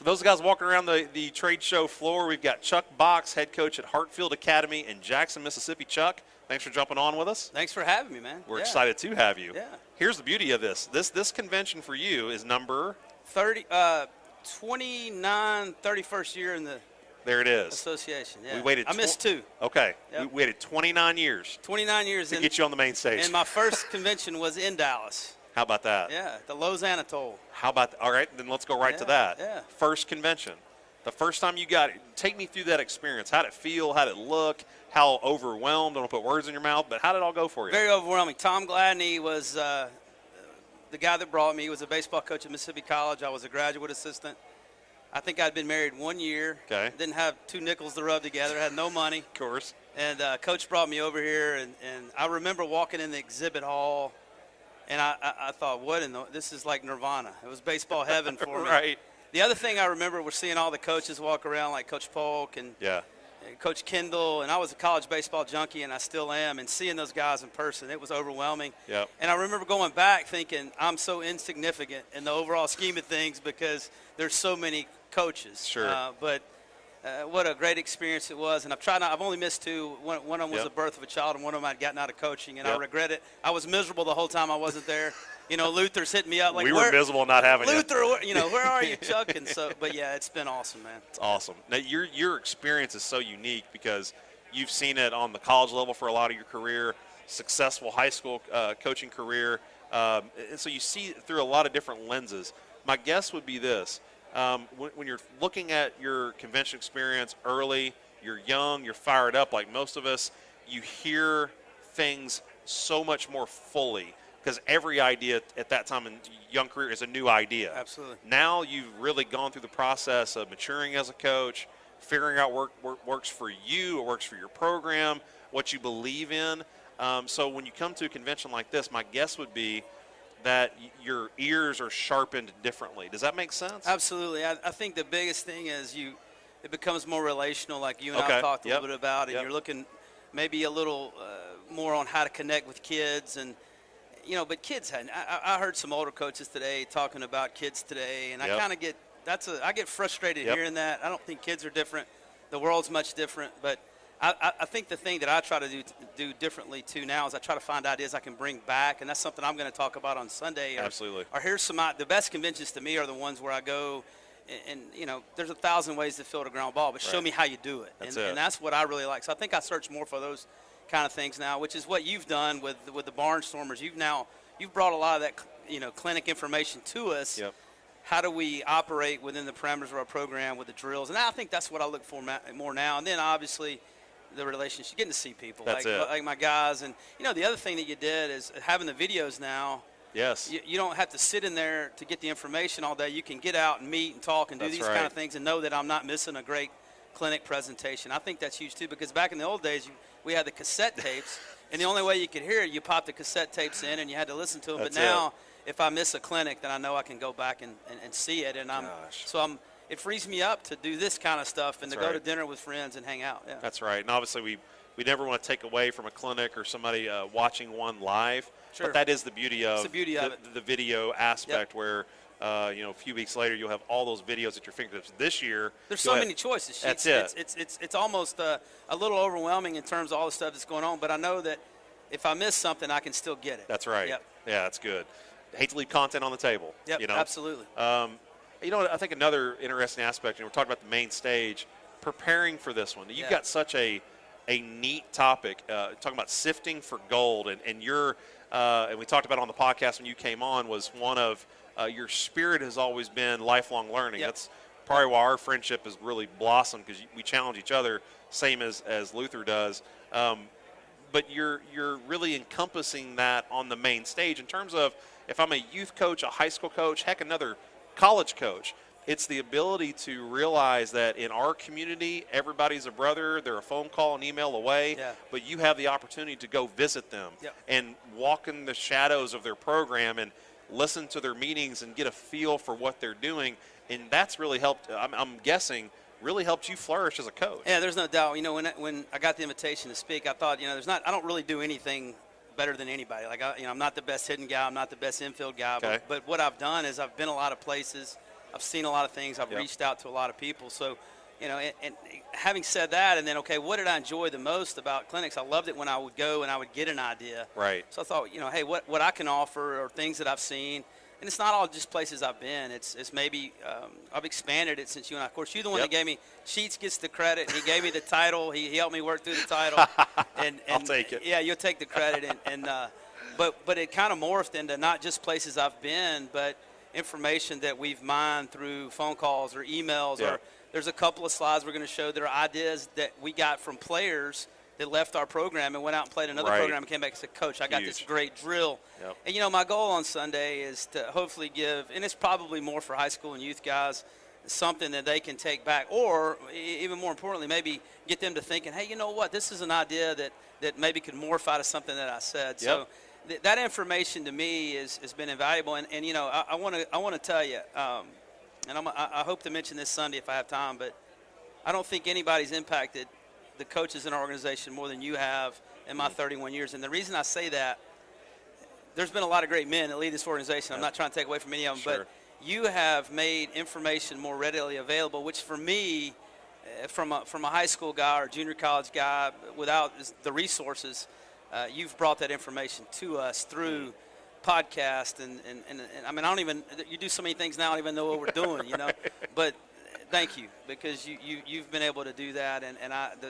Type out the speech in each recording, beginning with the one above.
For those guys walking around the trade show floor, we've got Chuck Box, head coach at Hartfield Academy in Jackson, Mississippi. Chuck, thanks for jumping on with us. Thanks for having me, man. We're excited to have you. Yeah. Here's the beauty of this. This convention for you is number 31st year in the there it is. association. Yeah. We waited. I missed 2. Okay. Yep. We waited 29 years. 29 years to get you on the main stage. And my first convention was in Dallas. How about that? Yeah, the Lausanne Atoll. How about that? All right, then let's go right to that. Yeah. First convention. The first time you got it, take me through that experience. How did it feel? How did it look? How overwhelmed? I don't put words in your mouth, but how did it all go for you? Very overwhelming. Tom Gladney was the guy that brought me. He was a baseball coach at Mississippi College. I was a graduate assistant. I think I'd been married 1 year. Okay. Didn't have 2 nickels to rub together. Had no money. Of course. And Coach brought me over here, and I remember walking in the exhibit hall, and I thought, this is like nirvana. It was baseball heaven for me. Right. The other thing I remember was seeing all the coaches walk around, like Coach Polk and Coach Kendall, and I was a college baseball junkie, and I still am, and seeing those guys in person, it was overwhelming. Yep. And I remember going back thinking, I'm so insignificant in the overall scheme of things because there's so many coaches. Sure. But what a great experience it was, and I've only missed 2. One of them was the birth of a child, and one of them I'd gotten out of coaching, and I regret it. I was miserable the whole time I wasn't there. You know, Luther's hitting me up like, we were miserable not having Luther, where are you, Chuck? And so, but yeah, it's been awesome, man. It's awesome. Now your experience is so unique because you've seen it on the college level for a lot of your career, successful high school coaching career, and so you see it through a lot of different lenses. My guess would be this. When you're looking at your convention experience early, you're young, you're fired up like most of us, you hear things so much more fully because every idea at that time in young career is a new idea. Absolutely. Now you've really gone through the process of maturing as a coach, figuring out what works for you, what works for your program, what you believe in. So when you come to a convention like this, my guess would be that your ears are sharpened differently. Does that make sense? Absolutely. I think the biggest thing is it becomes more relational, like you and I talked a little bit about, and you're looking maybe a little more on how to connect with kids. And, but kids, I heard some older coaches today talking about kids today, and I kind of get, I get frustrated hearing that. I don't think kids are different. The world's much different, but I think the thing that I try to do differently too now is I try to find ideas I can bring back, and that's something I'm going to talk about on Sunday. Absolutely. Or here's the best conventions to me are the ones where I go, and there's 1,000 ways to field a ground ball, but show me how you do it. And that's what I really like. So I think I search more for those kind of things now, which is what you've done with the Barnstormers. You've brought a lot of that clinic information to us. Yep. How do we operate within the parameters of our program with the drills? And I think that's what I look for more now. And then obviously the relationship, getting to see people, like my guys. And, the other thing that you did is having the videos now. Yes. You don't have to sit in there to get the information all day. You can get out and meet and talk and do these kind of things and know that I'm not missing a great clinic presentation. I think that's huge, too, because back in the old days, we had the cassette tapes, and the only way you could hear it, you popped the cassette tapes in and you had to listen to them. But now, if I miss a clinic, then I know I can go back and see it. And it frees me up to do this kind of stuff and to go to dinner with friends and hang out. Yeah. That's right. And obviously we never want to take away from a clinic or somebody watching one live. Sure. But that is the beauty of it. The video aspect where, a few weeks later you'll have all those videos at your fingertips. This year, there's so many choices. That's it. It's almost a little overwhelming in terms of all the stuff that's going on, but I know that if I miss something, I can still get it. That's right. Yep. Yeah, that's good. Hate to leave content on the table. Yep, absolutely. I think another interesting aspect, and we're talking about the main stage, preparing for this one. You've got such a neat topic, talking about sifting for gold, and you're and we talked about it on the podcast when you came on, was one of your spirit has always been lifelong learning. Yep. That's probably why our friendship has really blossomed, because we challenge each other, same as Luther does. But you're really encompassing that on the main stage in terms of, if I'm a youth coach, a high school coach, heck, another college coach, it's the ability to realize that in our community, everybody's a brother. They're a phone call and email away, but you have the opportunity to go visit them and walk in the shadows of their program and listen to their meetings and get a feel for what they're doing. And that's really helped, I'm guessing, really helped you flourish as a coach. Yeah, there's no doubt. When I got the invitation to speak, I thought, I don't really do anything better than anybody. Like, I'm not the best hitting guy. I'm not the best infield guy. Okay. But what I've done is I've been a lot of places. I've seen a lot of things. I've Yep. reached out to a lot of people. So, you know, and having said that, and then, okay, what did I enjoy the most about clinics? I loved it when I would go and I would get an idea. Right. So I thought, you know, hey, what I can offer or things that I've seen. And it's not all just places I've been. It's maybe I've expanded it since you and I. Of course, you're the one Yep. that gave me – Sheets gets the credit. He gave me the title. He helped me work through the title. And I'll take it. Yeah, you'll take the credit. But it kind of morphed into not just places I've been, but information that we've mined through phone calls or emails. Yeah. Or there's a couple of slides we're going to show that are ideas that we got from players that left our program and went out and played another Right. program and came back and said, Coach, I got Huge. this great drill. Yep. And, you know, my goal on Sunday is to hopefully give, and it's probably more for high school and youth guys, something that they can take back, or even more importantly, maybe get them to thinking, hey, you know what, this is an idea that maybe could morph out of something that I said. Yep. So that information to me has been invaluable. And you know, I want to tell you, and I hope to mention this Sunday if I have time, but I don't think anybody's impacted the coaches in our organization more than you have in my 31 years. And the reason I say that, there's been a lot of great men that lead this organization. I'm not trying to take away from any of them, Sure. but you have made information more readily available, which for me, from a high school guy or junior college guy, without the resources, you've brought that information to us through podcast and I mean, I don't even, you do so many things now I don't even know what we're doing, you know, but thank you, because you've been able to do that, and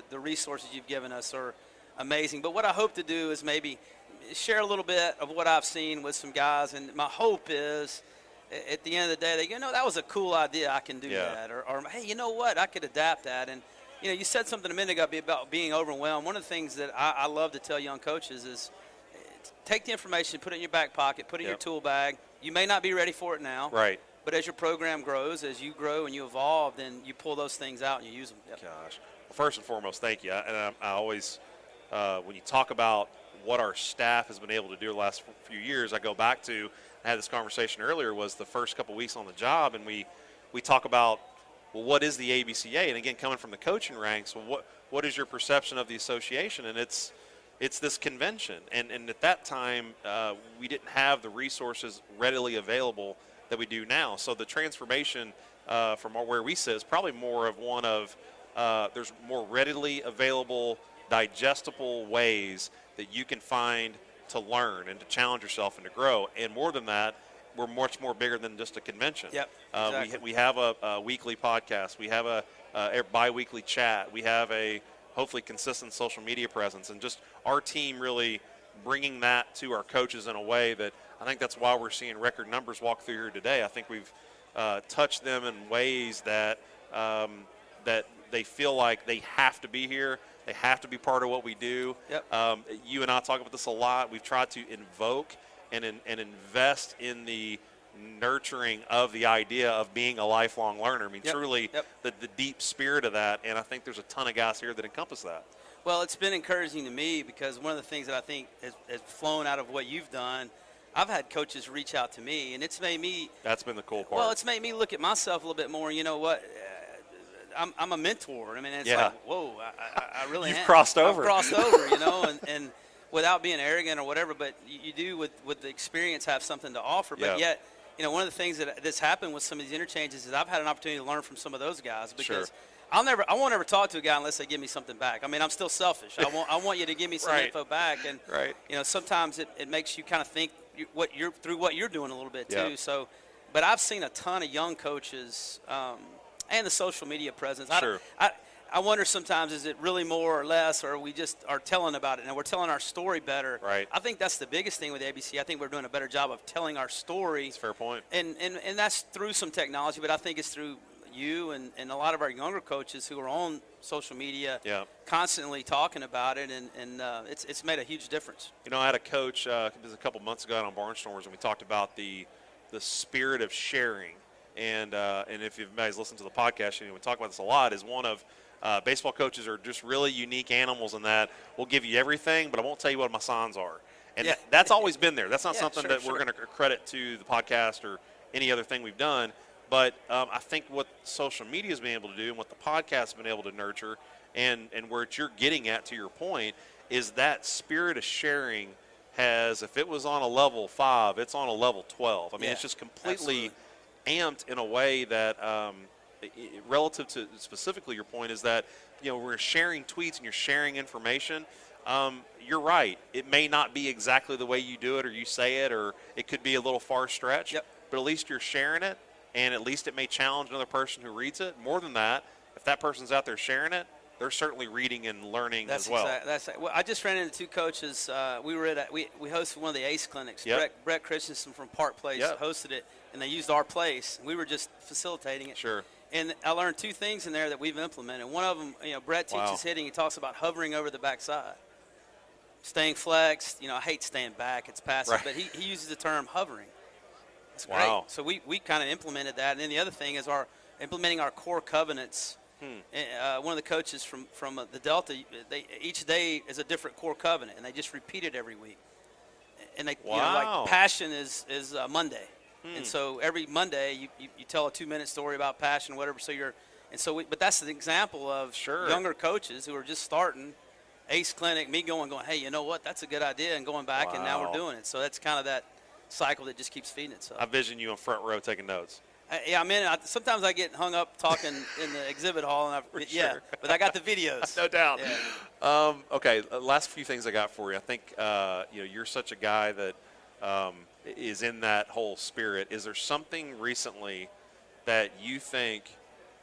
the resources you've given us are amazing. But what I hope to do is maybe share a little bit of what I've seen with some guys, and my hope is at the end of the day, you know, that was a cool idea, I can do that, or hey, you know what, I could adapt that. And you know, you said something a minute ago about being overwhelmed. One of the things that I love to tell young coaches is take the information, put it in your back pocket, put it in your tool bag. You may not be ready for it now. Right. But as your program grows, as you grow and you evolve, then you pull those things out and you use them. Yep. Gosh. Well, first and foremost, thank you. And I always, when you talk about what our staff has been able to do the last few years, I go back to, I had this conversation earlier, was the first couple weeks on the job, and we talk about, well, what is the ABCA? And again, coming from the coaching ranks, well, what is your perception of the association? And it's this convention. And at that time, we didn't have the resources readily available that we do now. So the transformation from where we sit is probably more of one of there's more readily available, digestible ways that you can find to learn and to challenge yourself and to grow. And more than that, we're much more bigger than just a convention. Yep, exactly. We have a weekly podcast. We have a bi-weekly chat. We have a hopefully consistent social media presence, and just our team really bringing that to our coaches in a way that I think that's why we're seeing record numbers walk through here today. I think we've touched them in ways that that they feel like they have to be here. They have to be part of what we do. Yep. You and I talk about this a lot. We've tried to invoke and invest in the nurturing of the idea of being a lifelong learner. I mean, truly the deep spirit of that, and I think there's a ton of guys here that encompass that. Well, it's been encouraging to me because one of the things that I think has flown out of what you've done, I've had coaches reach out to me, and it's made me – that's been the cool part. Well, it's made me look at myself a little bit more. You know what? I'm a mentor. I mean, it's like, whoa, I really You've crossed over. I've crossed over, you know, and without being arrogant or whatever, but you do with the experience have something to offer. But yet, you know, one of the things that's happened with some of these interchanges is I've had an opportunity to learn from some of those guys because I won't ever talk to a guy unless they give me something back. I mean, I'm still selfish. I want you to give me some info back, and you know, sometimes it makes you kind of think through what you're doing a little bit too. So, but I've seen a ton of young coaches and the social media presence. I wonder sometimes, is it really more or less, or we just are telling about it and we're telling our story better? Right. I think that's the biggest thing with ABC. I think we're doing a better job of telling our story. That's a fair point. And that's through some technology, but I think it's through you and a lot of our younger coaches who are on social media constantly talking about it, and it's made a huge difference. You know, I had a coach, it was a couple months ago out on Barnstormers, and we talked about the spirit of sharing. And if you guys listen to the podcast, we talk about this a lot, is one of baseball coaches are just really unique animals in that we'll give you everything, but I won't tell you what my signs are. And that's always been there. That's not something that we're going to credit to the podcast or any other thing we've done. But I think what social media has been able to do and what the podcast has been able to nurture and where you're getting at, to your point, is that spirit of sharing has, if it was on a level 5, it's on a level 12. I mean, it's just completely amped in a way that, relative to specifically your point, is that, we're sharing tweets and you're sharing information. You're right. It may not be exactly the way you do it or you say it, or it could be a little far stretched. Yep. But at least you're sharing it, and at least it may challenge another person who reads it. More than that, if that person's out there sharing it, they're certainly reading and learning as well. Well, I just ran into two coaches. We hosted one of the ACE clinics. Yep. Brett Christensen from Park Place hosted it, and they used our place. We were just facilitating it. Sure. And I learned two things in there that we've implemented. One of them, Brett teaches hitting. He talks about hovering over the backside, staying flexed. I hate staying back. It's passive. Right. But he uses the term hovering. That's great. So we kind of implemented that. And then the other thing is implementing our core covenants. One of the coaches from the Delta, each day is a different core covenant, and they just repeat it every week. And they, like passion is Monday, and so every Monday you tell a 2-minute story about passion, or whatever. But that's an example of younger coaches who are just starting ACE Clinic. Me going, hey, you know what? That's a good idea, and going back, and now we're doing it. So that's kind of that cycle that just keeps feeding itself. I vision you in front row taking notes. Sometimes I get hung up talking in the exhibit hall, and but I got the videos. No doubt. Yeah. Okay, last few things I got for you. I think you're such a guy that is in that whole spirit. Is there something recently that you think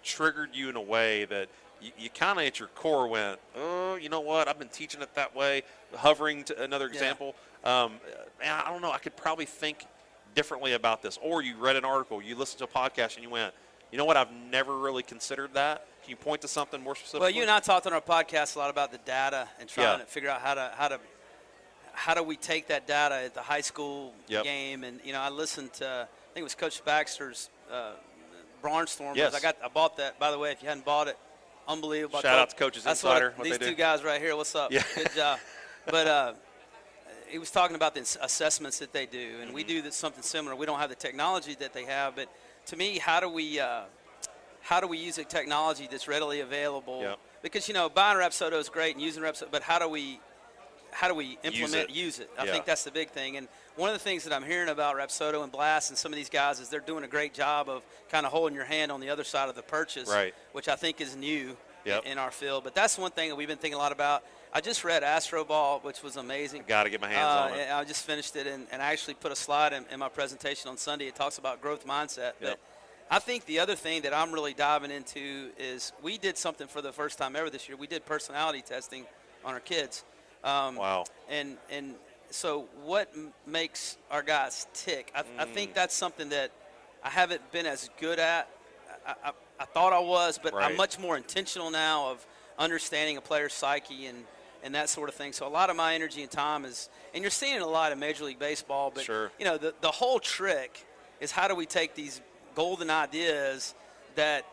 triggered you in a way that you kind of at your core went, oh, you know what? I've been teaching it that way. Hovering, to another example. I don't know. I could probably think differently about this. Or you read an article, you listened to a podcast, and you went, you know what? I've never really considered that. Can you point to something more specific? Well, you and I talked on our podcast a lot about the data and trying to figure out how do we take that data at the high school game. And I listened to, I think it was Coach Baxter's Barnstormers. Yes. I bought that, by the way. If you hadn't bought it, unbelievable. Shout out to Coaches Insider. These two guys right here. What's up? Yeah. Good job. But he was talking about the assessments that they do, and we do something similar. We don't have the technology that they have, but to me, how do we use a technology that's readily available? Yep. Because buying Rapsodo is great and using Rapsodo, but how do we implement use it? I think that's the big thing. And one of the things that I'm hearing about Rapsodo and Blast and some of these guys is they're doing a great job of kind of holding your hand on the other side of the purchase, which I think is new in our field. But that's one thing that we've been thinking a lot about. I just read Astro Ball, which was amazing. Got to get my hands on it. I just finished it, and I actually put a slide in my presentation on Sunday. It talks about growth mindset. But I think the other thing that I'm really diving into is we did something for the first time ever this year. We did personality testing on our kids. Wow. And so what makes our guys tick? I think that's something that I haven't been as good at. I thought I was, but I'm much more intentional now of understanding a player's psyche and that sort of thing. So a lot of my energy and time is, and you're seeing it a lot in Major League Baseball, but the whole trick is how do we take these golden ideas that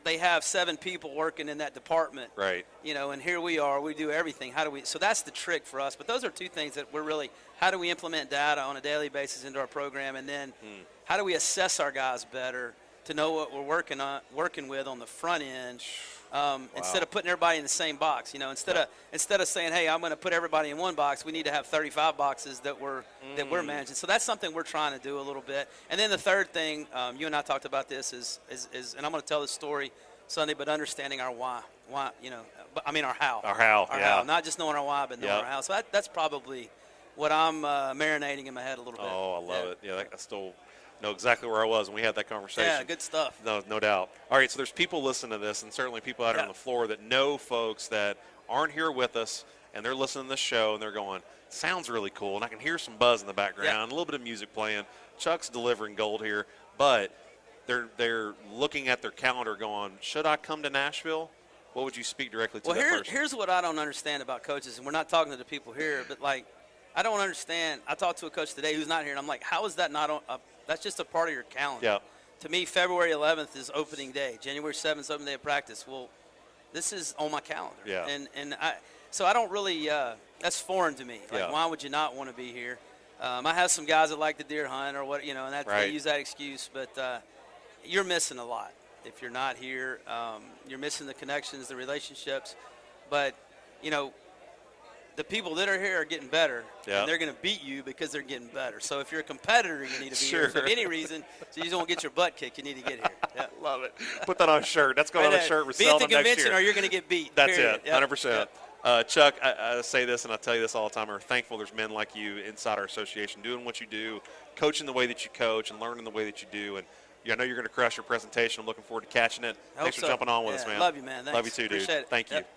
they have 7 people working in that department, and here we are, we do everything. So that's the trick for us. But those are two things that we're really, how do we implement data on a daily basis into our program, and then how do we assess our guys better to know what we're working with on the front end, instead of putting everybody in the same box. Instead of saying, hey, I'm going to put everybody in one box, we need to have 35 boxes that we're managing. So that's something we're trying to do a little bit. And then the third thing, you and I talked about this, is and I'm going to tell this story Sunday, but understanding our why. Our how. Our how. Our how. Not just knowing our why, but knowing our how. So that's probably what I'm marinating in my head a little bit. Oh, I love it. Yeah, I still know exactly where I was when we had that conversation. Yeah, good stuff. No doubt. All right, so there's people listening to this, and certainly people out here on the floor that know folks that aren't here with us, and they're listening to this show, and they're going, sounds really cool, and I can hear some buzz in the background, a little bit of music playing. Chuck's delivering gold here, but they're looking at their calendar going, should I come to Nashville? What would you speak directly to that person? Here's what I don't understand about coaches, and we're not talking to the people here, but, I don't understand. I talked to a coach today who's not here, and I'm like, how is that not on that's just a part of your calendar. Yeah. To me, February 11th is opening day. January 7th is opening day of practice. Well, this is on my calendar. Yeah. So I don't really that's foreign to me. Why would you not want to be here? I have some guys that like the deer hunt or what, and they use that excuse. But you're missing a lot if you're not here. You're missing the connections, the relationships. But the people that are here are getting better, Yeah. and they're going to beat you because they're getting better. So if you're a competitor, you need to be Sure. here. For any reason, so you just don't get your butt kicked, you need to get here. Yeah. Love it. Put that on a shirt. That's going on a shirt. We're Be at the selling them next convention, year. or you're going to get beat. That's period. it. 100%. Chuck, I say this and I tell you this all the time. We're thankful there's men like you inside our association doing what you do, coaching the way that you coach, and learning the way that you do. And I know you're going to crush your presentation. I'm looking forward to catching it. Thanks for jumping on with us, man. Love you, man. Thanks. Love you too, dude. Appreciate it. Thank you. Yep.